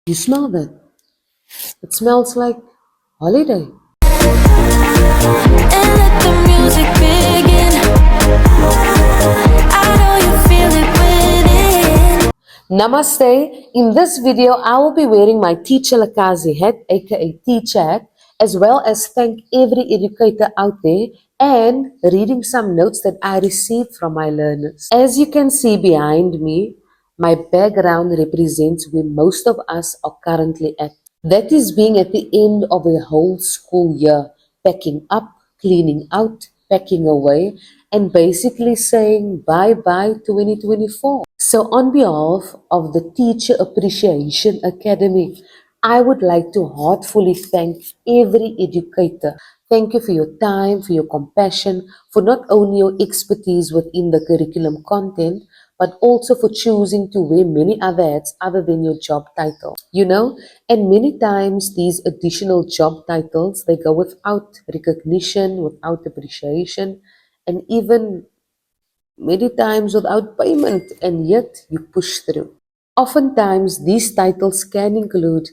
You smell that? It smells like holiday. And let the music begin. I know you feel it within. Namaste. In this video, I will be wearing my Titshalakazi hat, aka teacher hat, as well as thank every educator out there and reading some notes that I received from my learners. As you can see behind me, my background represents where most of us are currently at. That is being at the end of a whole school year, packing up, cleaning out, packing away, and basically saying bye-bye 2024. So on behalf of the Teacher Appreciation Academy, I would like to heartfully thank every educator. Thank you for your time, for your compassion, for not only your expertise within the curriculum content, but also for choosing to wear many other hats other than your job title. And many times these additional job titles, they go without recognition, without appreciation, and even many times without payment, and yet you push through. Oftentimes, these titles can include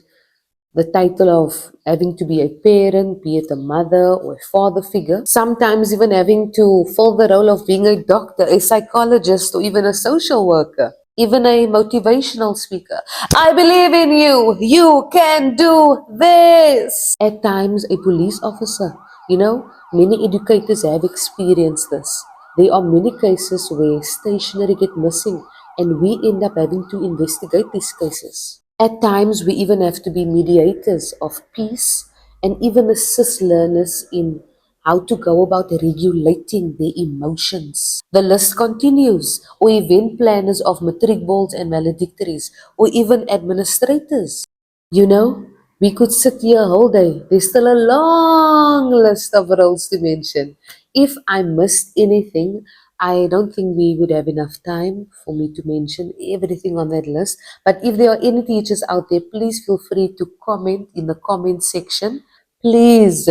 the title of having to be a parent, be it a mother or a father figure, sometimes even having to fill the role of being a doctor, a psychologist, or even a social worker, even a motivational speaker. I believe in you. You can do this. At times, a police officer. Many educators have experienced this. There are many cases where stationery get missing and we end up having to investigate these cases. At times, we even have to be mediators of peace and even assist learners in how to go about regulating their emotions. The list continues, or event planners of matric balls and valedictories, or even administrators. We could sit here a whole day. There's still a long list of roles to mention. If I missed anything, I don't think we would have enough time for me to mention everything on that list. But if there are any teachers out there, please feel free to comment in the comment section. Please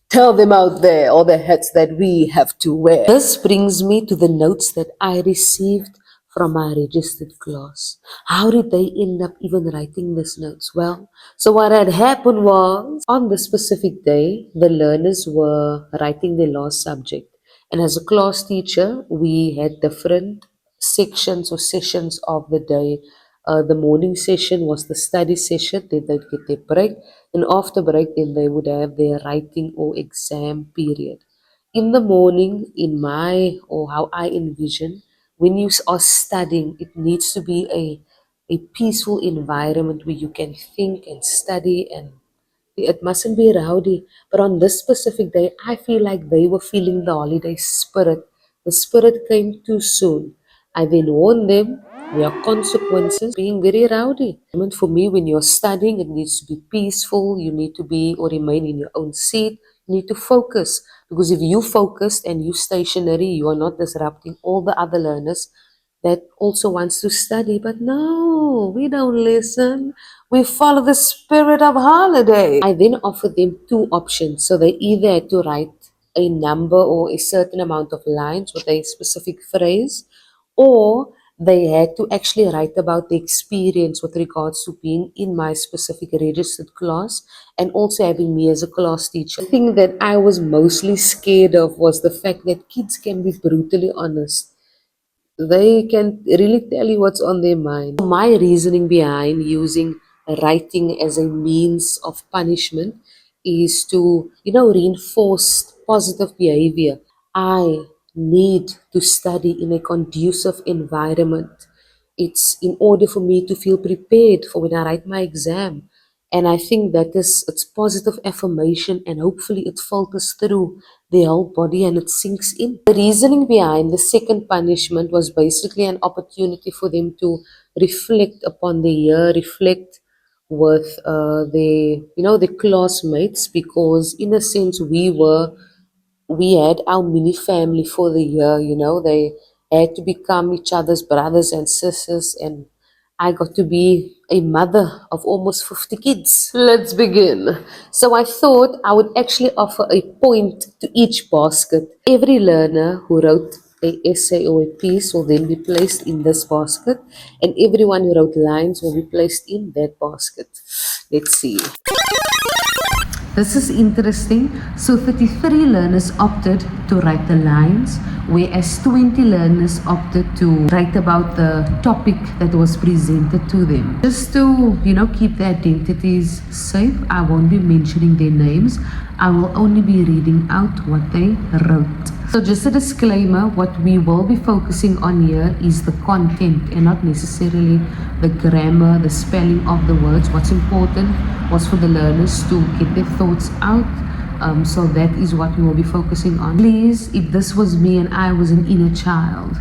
tell them out there all the hats that we have to wear. This brings me to the notes that I received from my registered class. How did they end up even writing these notes? Well, so what had happened was, on the specific day, the learners were writing their last subject. And as a class teacher, we had different sections or sessions of the day. The morning session was the study session, then they'd get their break. And after break, then they would have their writing or exam period. In the morning, in my, or how I envision, when you are studying, it needs to be a peaceful environment where you can think and study, and it mustn't be rowdy. But on this specific day, I feel like they were feeling the holiday spirit. The spirit came too soon. I then warned them there are consequences being very rowdy. I mean, for me, when you're studying, it needs to be peaceful. You need to be or remain in your own seat. You need to focus, because if you focus and you stationary, you are not disrupting all the other learners that also wants to study. But no, we don't listen. We follow the spirit of holiday. I then offered them two options. So they either had to write a number or a certain amount of lines with a specific phrase, or they had to actually write about the experience with regards to being in my specific registered class and also having me as a class teacher. The thing that I was mostly scared of was the fact that kids can be brutally honest. They can really tell you what's on their mind. My reasoning behind using writing as a means of punishment is to, reinforce positive behavior. I need to study in a conducive environment. It's in order for me to feel prepared for when I write my exam. And I think that it's positive affirmation, and hopefully it filters through the whole body and it sinks in. The reasoning behind the second punishment was basically an opportunity for them to reflect upon the year, reflect with their classmates, because in a sense we had our mini family for the year. They had to become each other's brothers and sisters, and I got to be a mother of almost 50 kids. Let's begin. So I thought I would actually offer a point to each basket. Every learner who wrote a essay or a piece will then be placed in this basket, and everyone who wrote lines will be placed in that basket. Let's see. This is interesting. So 33 learners opted to write the lines, whereas 20 learners opted to write about the topic that was presented to them. Just to, keep their identities safe, I won't be mentioning their names. I will only be reading out what they wrote. So just a disclaimer, what we will be focusing on here is the content and not necessarily the grammar, the spelling of the words. What's important was for the learners to get their thoughts out. So that is what we will be focusing on. Please, if this was me and I was an inner child,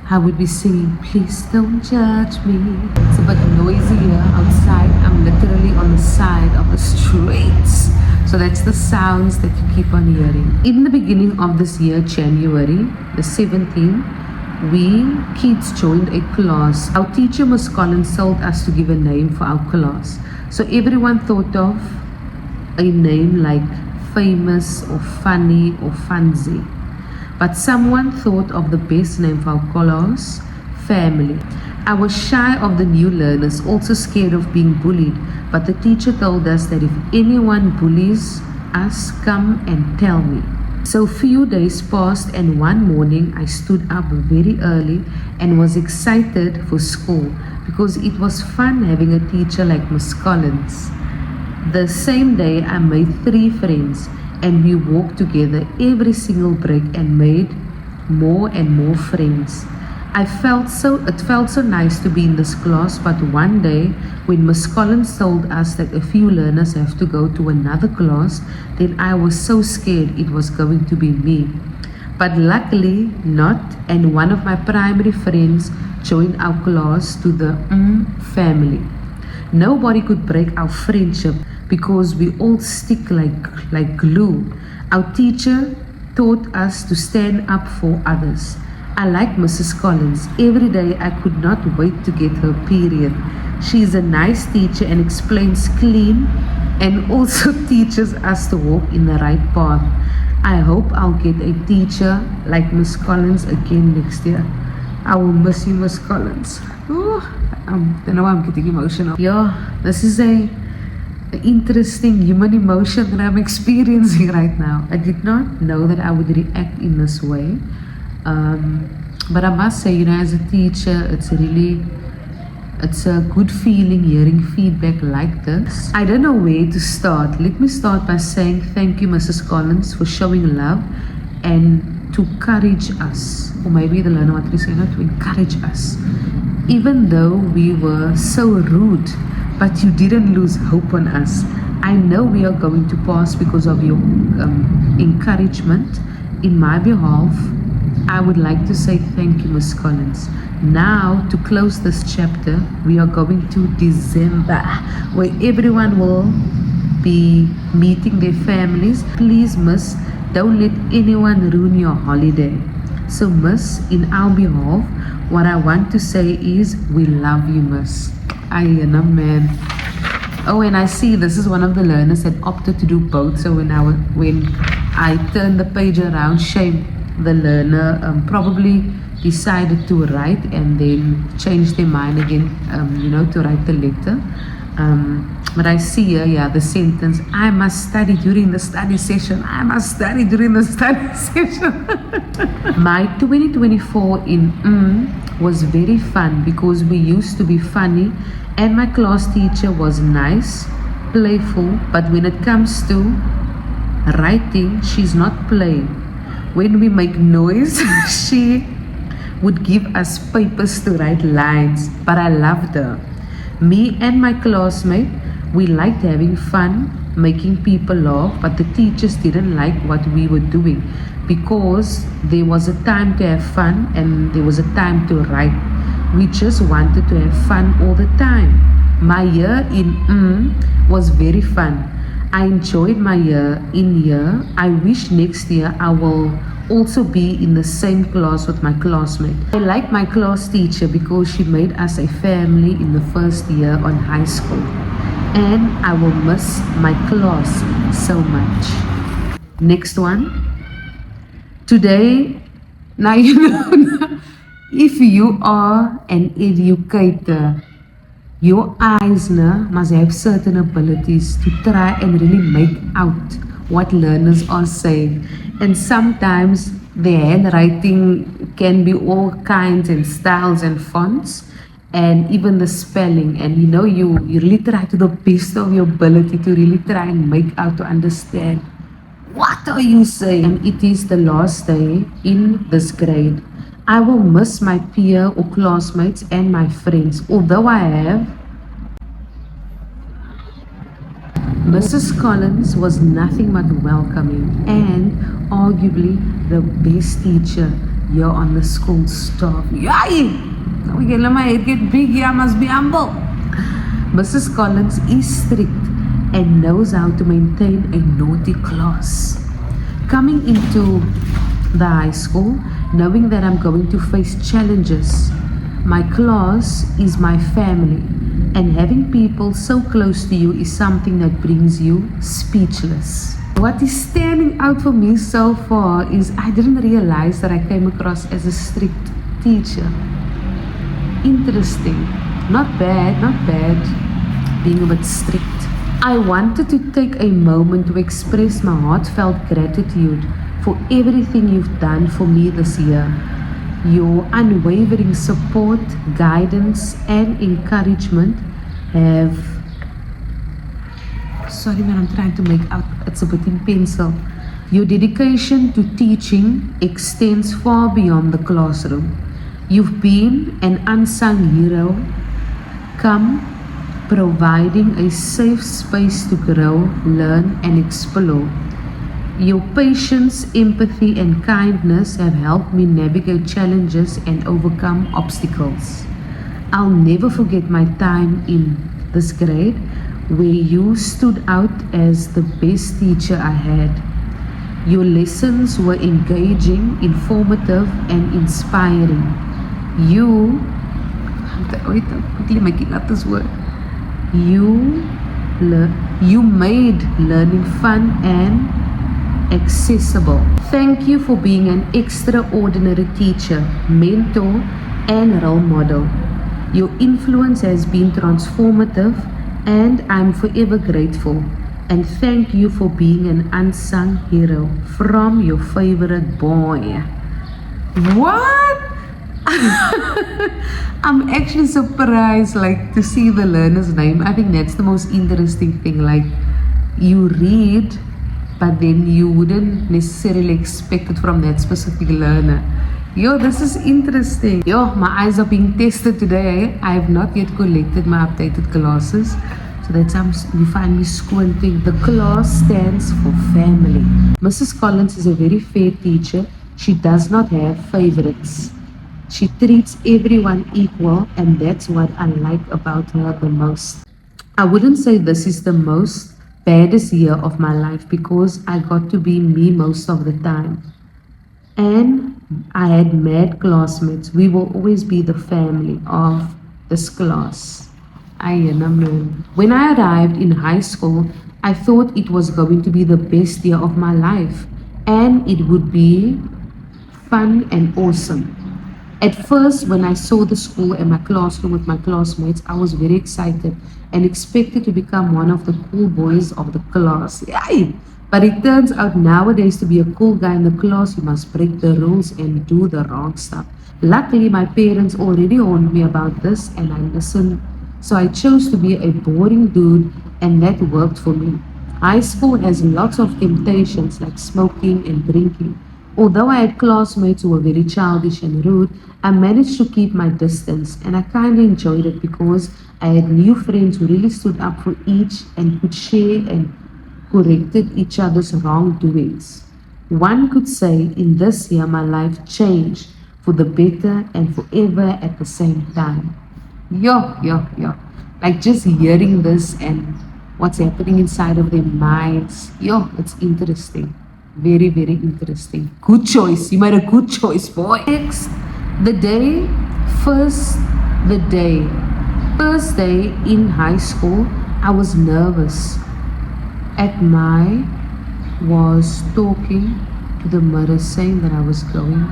I would be singing, please don't judge me. It's a bit noisy here outside. I'm literally on the side of the streets. So that's the sounds that you keep on hearing. In the beginning of this year, January the 17th, we kids joined a class. Our teacher, Miss Collins, told us to give a name for our class. So everyone thought of a name like famous or funny or fancy. But someone thought of the best name for our class, family. I was shy of the new learners, also scared of being bullied, but the teacher told us that if anyone bullies us, come and tell me. So few days passed, and one morning I stood up very early and was excited for school because it was fun having a teacher like Miss Collins. The same day I made 3 friends, and we walked together every single break and made more and more friends. It felt so nice to be in this class, but one day when Miss Collins told us that a few learners have to go to another class, then I was so scared it was going to be me. But luckily not, and one of my primary friends joined our class to the family. Nobody could break our friendship because we all stick like glue. Our teacher taught us to stand up for others. I like Mrs. Collins. Every day I could not wait to get her period. She is a nice teacher and explains clean and also teaches us to walk in the right path. I hope I'll get a teacher like Miss Collins again next year. I will miss you, Miss Collins. Oh, I don't know why I'm getting emotional. Yeah, this is a interesting human emotion that I'm experiencing right now. I did not know that I would react in this way. But I must say, as a teacher, it's a good feeling hearing feedback like this. I don't know where to start. Let me start by saying thank you, Mrs. Collins, for showing love and to encourage us, or maybe the learner wanted to say, to encourage us. Even though we were so rude, but you didn't lose hope on us. I know we are going to pass because of your encouragement. In my behalf, I would like to say thank you, Miss Collins. Now, to close this chapter, we are going to December, where everyone will be meeting their families. Please, Miss, don't let anyone ruin your holiday. So, Miss, in our behalf, what I want to say is, we love you, Miss. I am, man. Oh, and I see this is one of the learners that opted to do both. So when I turned the page around, shame, the learner probably decided to write and then changed their mind again, to write the letter. But I see here, the sentence, I must study during the study session. I must study during the study session. My 2024 in was very fun because we used to be funny and my class teacher was nice, playful, but when it comes to writing, she's not playing. When we make noise, she would give us papers to write lines, but I loved her. Me and my classmate, we liked having fun, making people laugh, but the teachers didn't like what we were doing because there was a time to have fun and there was a time to write. We just wanted to have fun all the time. My year in was very fun. I enjoyed my year in here. I wish next year I will also be in the same class with my classmate. I like my class teacher because she made us a family in the first year on high school. And I will miss my class so much. Next one. Today Now, if you are an educator, your eyes must have certain abilities to try and really make out what learners are saying. And sometimes the handwriting can be all kinds and styles and fonts, and even the spelling. And you really try to the best of your ability to really try and make out to understand what are you saying? And it is the last day in this grade. I will miss my peer or classmates and my friends, although I have. Mrs. Collins was nothing but welcoming and arguably the best teacher here on the school staff. Yay! We get my head get big here, I must be humble. Mrs. Collins is strict and knows how to maintain a naughty class. Coming into the high school, knowing that I'm going to face challenges, my class is my family, and having people so close to you is something that brings you speechless. What is standing out for me so far is I didn't realize that I came across as a strict teacher. Interesting. Not bad, being a bit strict. I wanted to take a moment to express my heartfelt gratitude for everything you've done for me this year. Your unwavering support, guidance, and encouragement have... Sorry man, I'm trying to make out, it's a bit in pencil. Your dedication to teaching extends far beyond the classroom. You've been an unsung hero, providing a safe space to grow, learn, and explore. Your patience, empathy, and kindness have helped me navigate challenges and overcome obstacles. I'll never forget my time in this grade where you stood out as the best teacher I had. Your lessons were engaging, informative, and inspiring. I'm quickly making up this word. You made learning fun and accessible. Thank you for being an extraordinary teacher, mentor, and role model. Your influence has been transformative, and I'm forever grateful. And thank you for being an unsung hero from your favorite boy. What? I'm actually surprised to see the learner's name. I think that's the most interesting thing. You read, but then you wouldn't necessarily expect it from that specific learner. This is interesting. My eyes are being tested today. I have not yet collected my updated classes. So that's how you find me squinting. The class stands for family. Mrs. Collins is a very fair teacher. She does not have favorites. She treats everyone equal, and that's what I like about her the most. I wouldn't say this is the most baddest year of my life because I got to be me most of the time. And I had mad classmates. We will always be the family of this class. When I arrived in high school, I thought it was going to be the best year of my life, and it would be fun and awesome. At first, when I saw the school and my classroom with my classmates, I was very excited and expected to become one of the cool boys of the class. Yay! But it turns out nowadays to be a cool guy in the class, you must break the rules and do the wrong stuff. Luckily, my parents already warned me about this and I listened. So I chose to be a boring dude, and that worked for me. High school has lots of temptations like smoking and drinking. Although I had classmates who were very childish and rude, I managed to keep my distance, and I kind of enjoyed it because I had new friends who really stood up for each and could share and corrected each other's wrongdoings. One could say in this year my life changed for the better and forever at the same time. Just hearing this and what's happening inside of their minds, it's interesting. Very, very interesting. Good choice. You made a good choice, boy. Next, first day in high school, I was nervous. Was talking to the mirror saying that I was going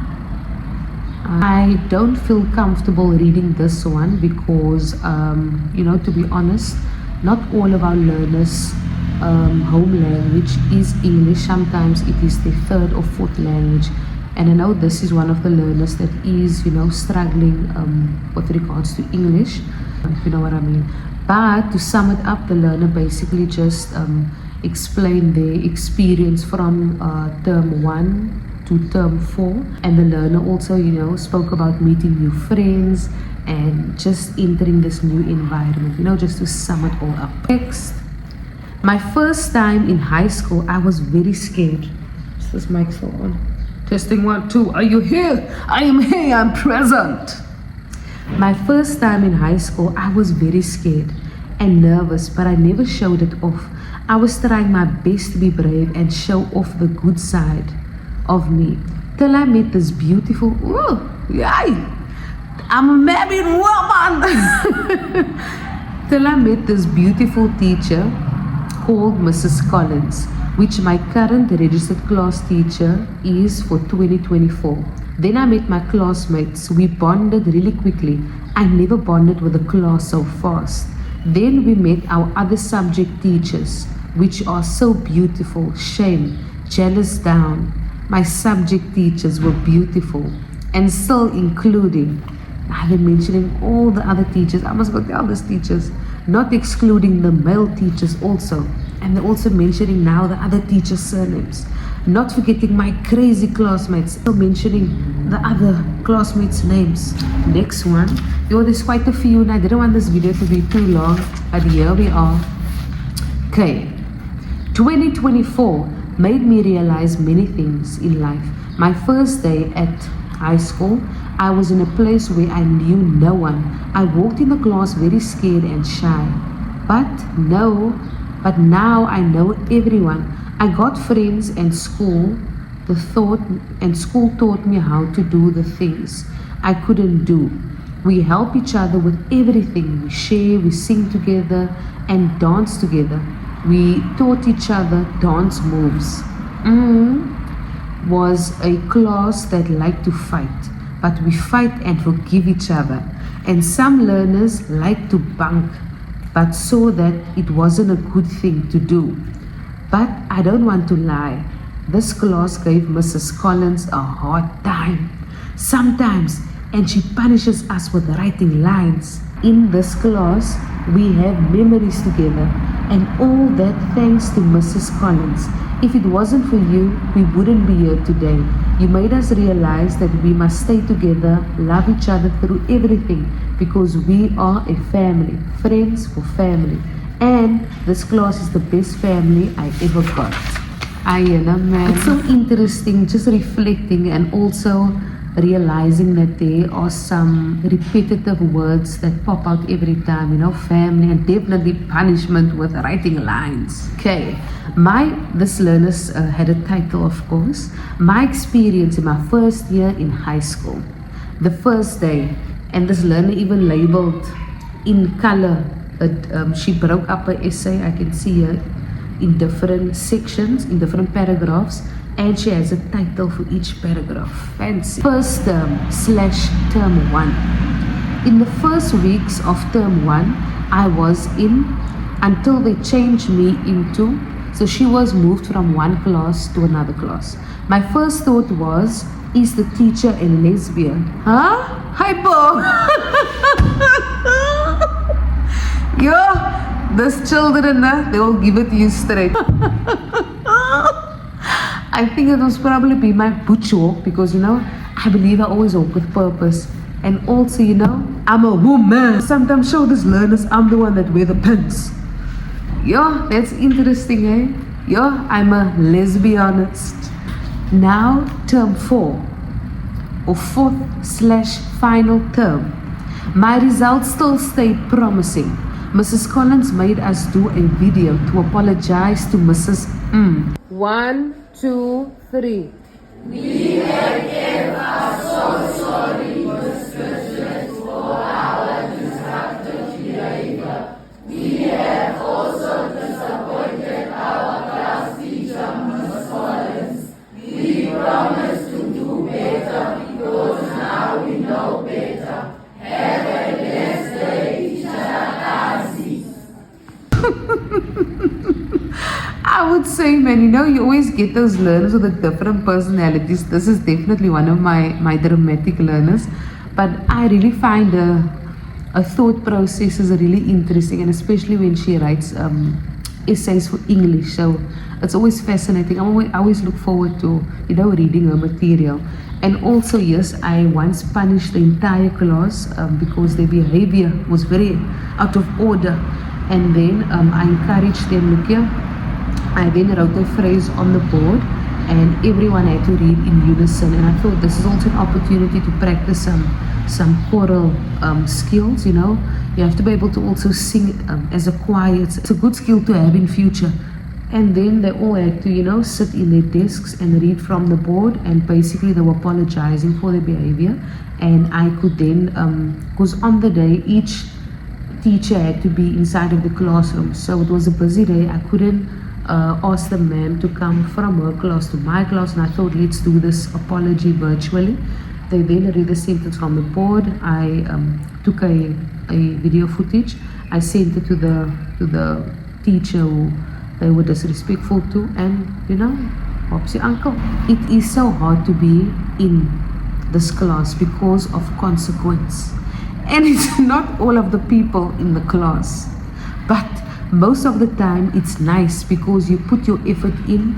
I don't feel comfortable reading this one because, to be honest, not all of our learners' home language is English. Sometimes it is their third or fourth language. And I know this is one of the learners that is, struggling with regards to English, if you know what I mean. But to sum it up, the learner basically just explained their experience from term 1 to term 4, and the learner also spoke about meeting new friends and just entering this new environment, just to sum it all up. Next, my first time in high school, I was very scared. Is this mic still on? Testing 1 2, are you here? I am here, I'm present. My first time in high school, I was very scared and nervous, but I never showed it off. I was trying my best to be brave and show off the good side of me, till I met this beautiful, I'm a married woman, till I met this beautiful teacher called Mrs. Collins, which my current registered class teacher is for 2024. Then I met my classmates. We bonded really quickly. I never bonded with a class so fast. Then we met our other subject teachers, which are so beautiful. Shame, jealous down. My subject teachers were beautiful, and still including, I've been mentioning all the other teachers. I must go tell these teachers, not excluding the male teachers also. And they're also mentioning now the other teachers' surnames. Not forgetting my crazy classmates. So mentioning the other classmates' names. Next one. There's quite a few, and I didn't want this video to be too long, but here we are. Okay. 2024 made me realize many things in life. My first day at high school, I was in a place where I knew no one. I walked in the class very scared and shy. But now I know everyone. I got friends, and school taught me how to do the things I couldn't do. We help each other with everything. We share, we sing together and dance together. We taught each other dance moves. Was a class that liked to fight, but we fight and forgive each other. And some learners like to bunk, but saw that it wasn't a good thing to do. But I don't want to lie. This class gave Mrs. Collins a hard time sometimes, and she punishes us with writing lines. In this class, we have memories together, and all that thanks to Mrs. Collins. If it wasn't for you, we wouldn't be here today. You made us realize that we must stay together, love each other through everything, because we are a family, friends for family. And this class is the best family I ever got. Man. It's so interesting, just reflecting and also realizing that there are some repetitive words that pop out every time, family, and definitely punishment with writing lines. Okay, this learner had a title, of course, my experience in my first year in high school. The first day, and this learner even labeled in color. She broke up her essay, I can see her, in different sections, in different paragraphs, and she has a title for each paragraph. Fancy. First term / term 1. In the first weeks of term 1, I was in until they changed me into, so she was moved from one class to another class. My first thought was, is the teacher a lesbian? Huh? Hypo! Those children, they will give it to you straight. I think it was probably be my butch walk because, I believe I always walk with purpose. And also, I'm a woman. Sometimes show these learners I'm the one that wear the pants. That's interesting, eh? I'm a lesbianist. Now, term 4, or fourth / final term. My results still stayed promising. Mrs. Collins made us do a video to apologize to Mrs. 1, 2, 3. We again are so sorry, Mrs. for our disruptive behavior. We have also disappointed our class teacher, Ms. Collins. We promise to do better because now would say, man, you always get those learners with the different personalities. This is definitely one of my dramatic learners. But I really find her thought process is really interesting, and especially when she writes essays for English. So it's always fascinating. I always look forward to, reading her material. And also, yes, I once punished the entire class because their behavior was very out of order. And then I encouraged them, look here, I then wrote a phrase on the board and everyone had to read in unison. And I thought this is also an opportunity to practice some choral skills, You have to be able to also sing as a choir. It's a good skill to have in future. And then they all had to, sit in their desks and read from the board, and basically they were apologizing for their behavior. And I could then, because on the day, each teacher had to be inside of the classroom. So it was a busy day. I couldn't ask the ma'am to come from her class to my class, and I thought, let's do this apology virtually. They then read the sentence from the board. I took a video footage. I sent it to the teacher who they were disrespectful to, and Popsy uncle. It is so hard to be in this class because of consequence. And it's not all of the people in the class, but most of the time it's nice because you put your effort in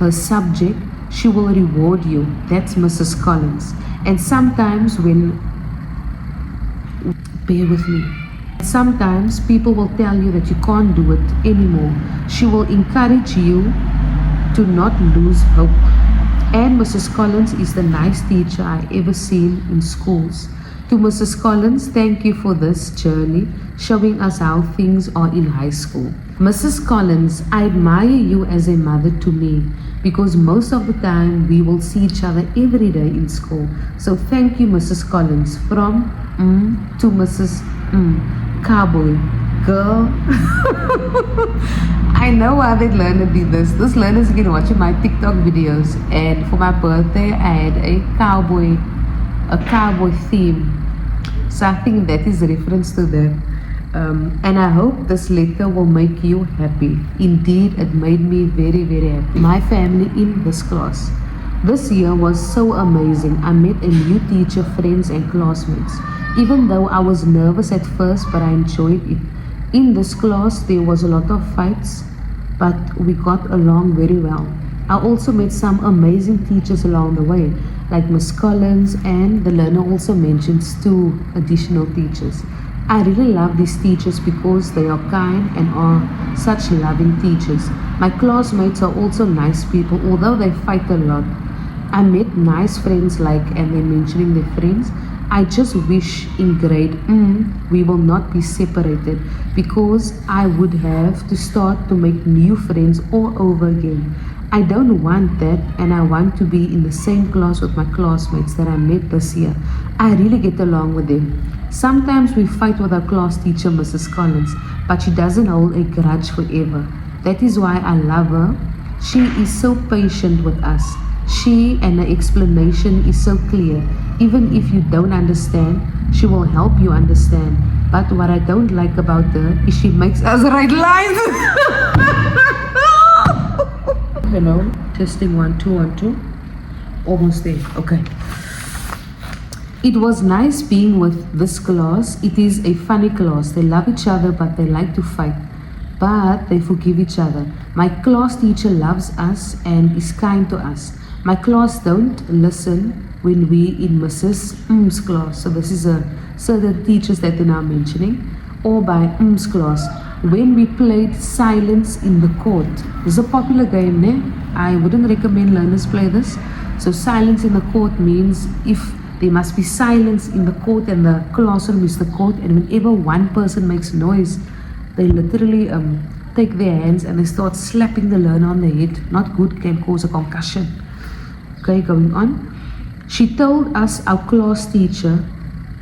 her subject, she will reward you. That's Mrs. Collins. And sometimes bear with me, sometimes people will tell you that you can't do it anymore. She will encourage you to not lose hope. And Mrs. Collins is the nice teacher I ever seen in schools. To Mrs. Collins, thank you for this journey, showing us how things are in high school. Mrs. Collins, I admire you as a mother to me because most of the time we will see each other every day in school. So thank you, Mrs. Collins. From to Mrs. Cowboy. Girl. I know why that learner did this. This learner's been watching my TikTok videos, and for my birthday I had a cowboy theme. So I think that is a reference to that. And I hope this letter will make you happy. Indeed, it made me very, very happy. My family in this class. This year was so amazing. I met a new teacher, friends and classmates. Even though I was nervous at first, but I enjoyed it. In this class, there was a lot of fights, but we got along very well. I also met some amazing teachers along the way, like Miss Collins, and the learner also mentions 2 additional teachers. I really love these teachers because they are kind and are such loving teachers. My classmates are also nice people, although they fight a lot. I met nice friends and they're mentioning their friends. I just wish in grade we will not be separated because I would have to start to make new friends all over again. I don't want that, and I want to be in the same class with my classmates that I met this year. I really get along with them. Sometimes we fight with our class teacher, Mrs. Collins, but she doesn't hold a grudge forever. That is why I love her. She is so patient with us. She and her explanation is so clear. Even if you don't understand, she will help you understand. But what I don't like about her is she makes us write lines. Hello, testing 1 2 1 2. Almost there. Okay. It was nice being with this class. It is a funny class. They love each other, but they like to fight. But they forgive each other. My class teacher loves us and is kind to us. My class don't listen when we in Mrs. M's class. So this is certain teachers that they're now mentioning. Or by M's class. When we played Silence in the Court. This is a popular game, ne? I wouldn't recommend learners play this. So Silence in the Court means if there must be silence in the court and the classroom is the court, and whenever one person makes noise, they literally take their hands and they start slapping the learner on the head. Not good, can cause a concussion. Okay, going on. She told us our class teacher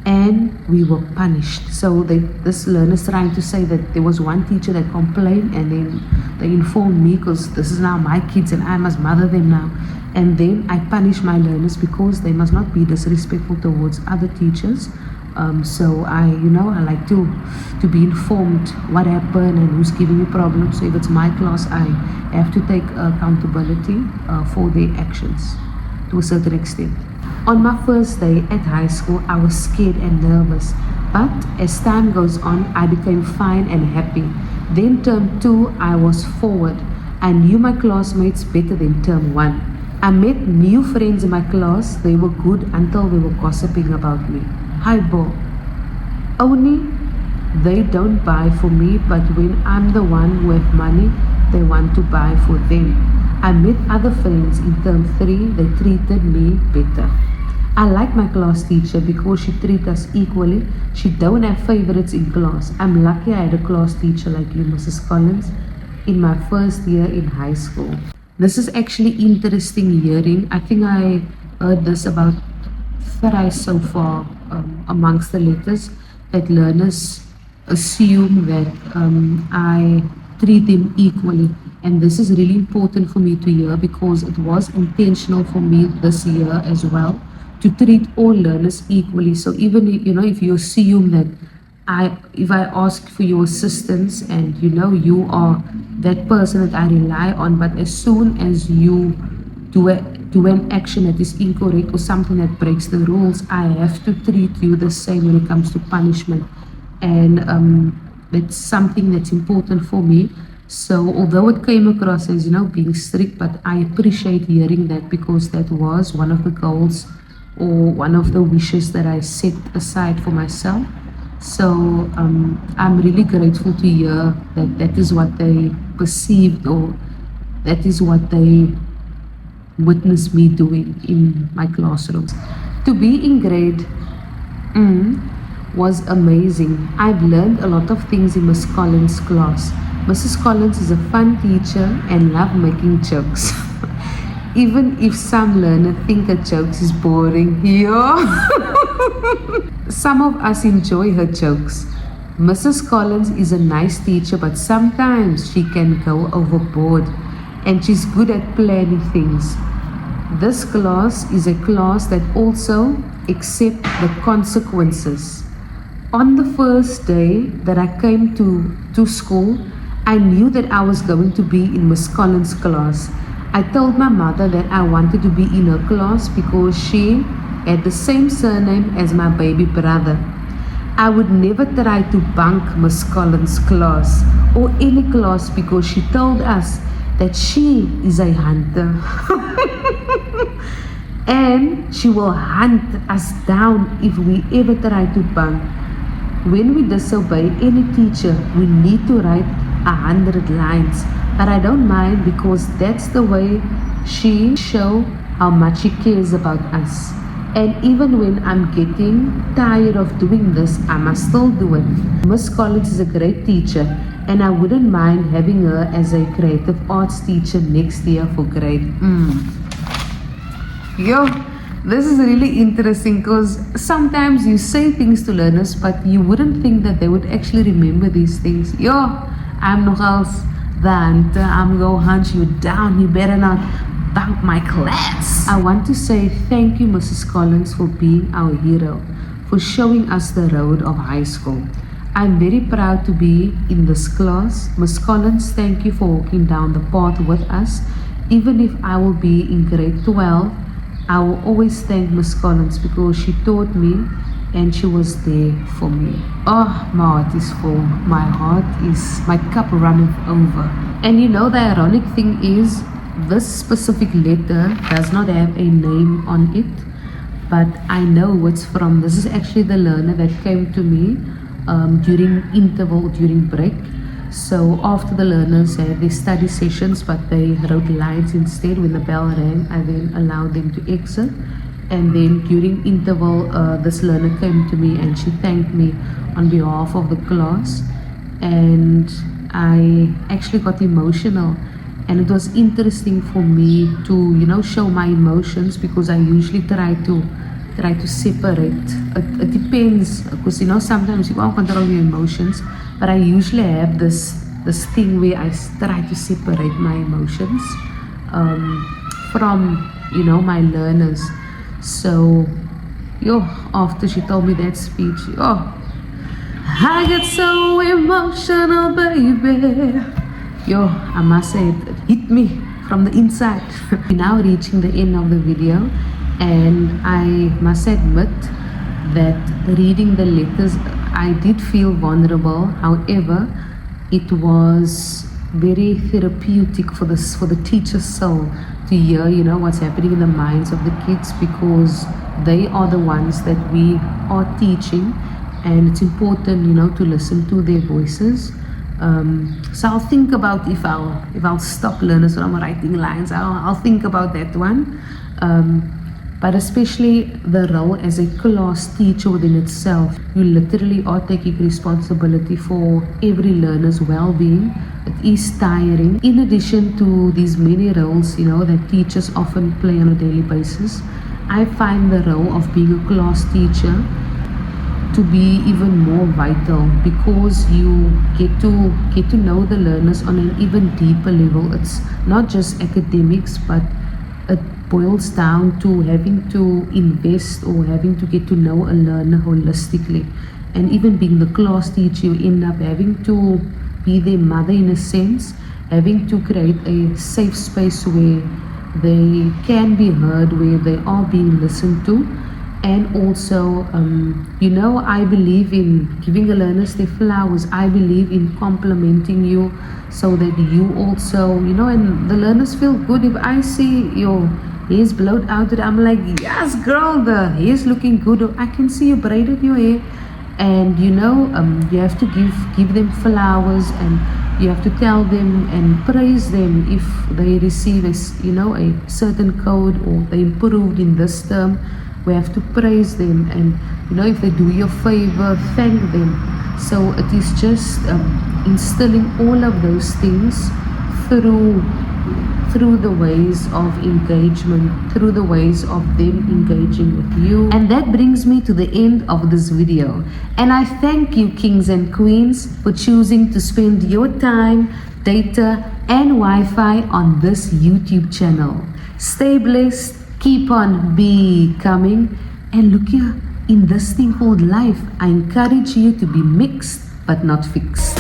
and we were punished. So this learner is trying to say that there was one teacher that complained and then they informed me because this is now my kids and I must mother them now. And then I punish my learners because they must not be disrespectful towards other teachers. So I like to be informed what happened and who's giving me problems. So if it's my class, I have to take accountability for their actions to a certain extent. On my first day at high school, I was scared and nervous, but as time goes on, I became fine and happy. Then term 2, I was forward. I knew my classmates better than term 1. I met new friends in my class. They were good until they were gossiping about me. Hi, Bo. Only they don't buy for me, but when I'm the one who have money, they want to buy for them. I met other friends in term 3. They treated me better. I like my class teacher because she treats us equally. She don't have favorites in class. I'm lucky I had a class teacher like you, Mrs. Collins, in my first year in high school. This is actually interesting hearing. I think I heard this about thrice so far amongst the letters, that learners assume that I treat them equally. And this is really important for me to hear because it was intentional for me this year as well to treat all learners equally. So even if you assume that if I ask for your assistance and you are that person that I rely on, but as soon as you do an action that is incorrect or something that breaks the rules, I have to treat you the same when it comes to punishment. And that's something that's important for me. So although it came across as being strict, but I appreciate hearing that because that was one of the goals or one of the wishes that I set aside for myself. So I'm really grateful to hear that that is what they perceived, or that is what they witnessed me doing in my classrooms. To be in grade was amazing. I've learned a lot of things in Miss Collins' class. Mrs. Collins is a fun teacher and love making jokes. Even if some learners think a joke is boring, some of us enjoy her jokes. Mrs. Collins is a nice teacher, but sometimes she can go overboard, and she's good at planning things. This class is a class that also accepts the consequences. On the first day that I came to school, I knew that I was going to be in Miss Collins' class. I told my mother that I wanted to be in her class because she had the same surname as my baby brother. I would never try to bunk Miss Collins' class or any class because she told us that she is a hunter. And she will hunt us down if we ever try to bunk. When we disobey any teacher, we need to write 100 lines. But I don't mind because that's the way she shows how much she cares about us. And even when I'm getting tired of doing this, I must still do it. Miss Collins is a great teacher, and I wouldn't mind having her as a creative arts teacher next year for grade. Yo, this is really interesting because sometimes you say things to learners, but you wouldn't think that they would actually remember these things. Yo, I'm nogals the hunter. I'm going to hunt you down. You better not bunk my class. I want to say thank you, Mrs. Collins, for being our hero, for showing us the road of high school. I'm very proud to be in this class. Miss Collins, thank you for walking down the path with us. Even if I will be in grade 12, I will always thank Miss Collins because she taught me and she was there for me. Oh, my heart is full. My cup runneth over. And the ironic thing is, this specific letter does not have a name on it, but I know who it's from. This is actually the learner that came to me during interval, during break. So after the learners had their study sessions, but they wrote lines instead. When the bell rang, I then allowed them to exit. And then during interval, this learner came to me and she thanked me on behalf of the class. And I actually got emotional. And it was interesting for me to, show my emotions because I usually try to separate. It depends because, sometimes you can't control your emotions. But I usually have this thing where I try to separate my emotions from, my learners. So, Yo, after she told me that speech, I get so emotional, baby. Yo, I must say it hit me from the inside. We're now reaching the end of the video, and I must admit that reading the letters, I did feel vulnerable. However, it was very therapeutic for the teacher's soul to hear, what's happening in the minds of the kids, because they are the ones that we are teaching, and it's important, to listen to their voices. So I'll think about if I'll stop learners from writing lines. I'll think about that one. But especially the role as a class teacher within itself, you literally are taking responsibility for every learner's well-being. It is tiring. In addition to these many roles, that teachers often play on a daily basis, I find the role of being a class teacher to be even more vital, because you get to know the learners on an even deeper level. It's not just academics, but it boils down to having to invest or having to get to know a learner holistically. And even being the class teacher, you end up having to be their mother in a sense, having to create a safe space where they can be heard, where they are being listened to. And also, I believe in giving the learners their flowers. I believe in complimenting you so that you also, and the learners feel good. If I see your hair's blowed out, I'm like, yes, girl, the hair's looking good. Or I can see you braided your hair. And, you have to give them flowers, and you have to tell them and praise them if they receive a certain code, or they improved in this term. We have to praise them, and if they do you a favor, thank them. So it is just instilling all of those things through the ways of engagement, through the ways of them engaging with you. And that brings me to the end of this video. And I thank you, kings and queens, for choosing to spend your time, data, and Wi-Fi on this YouTube channel. Stay blessed. Keep on becoming, and look here, in this thing called life, I encourage you to be mixed but not fixed.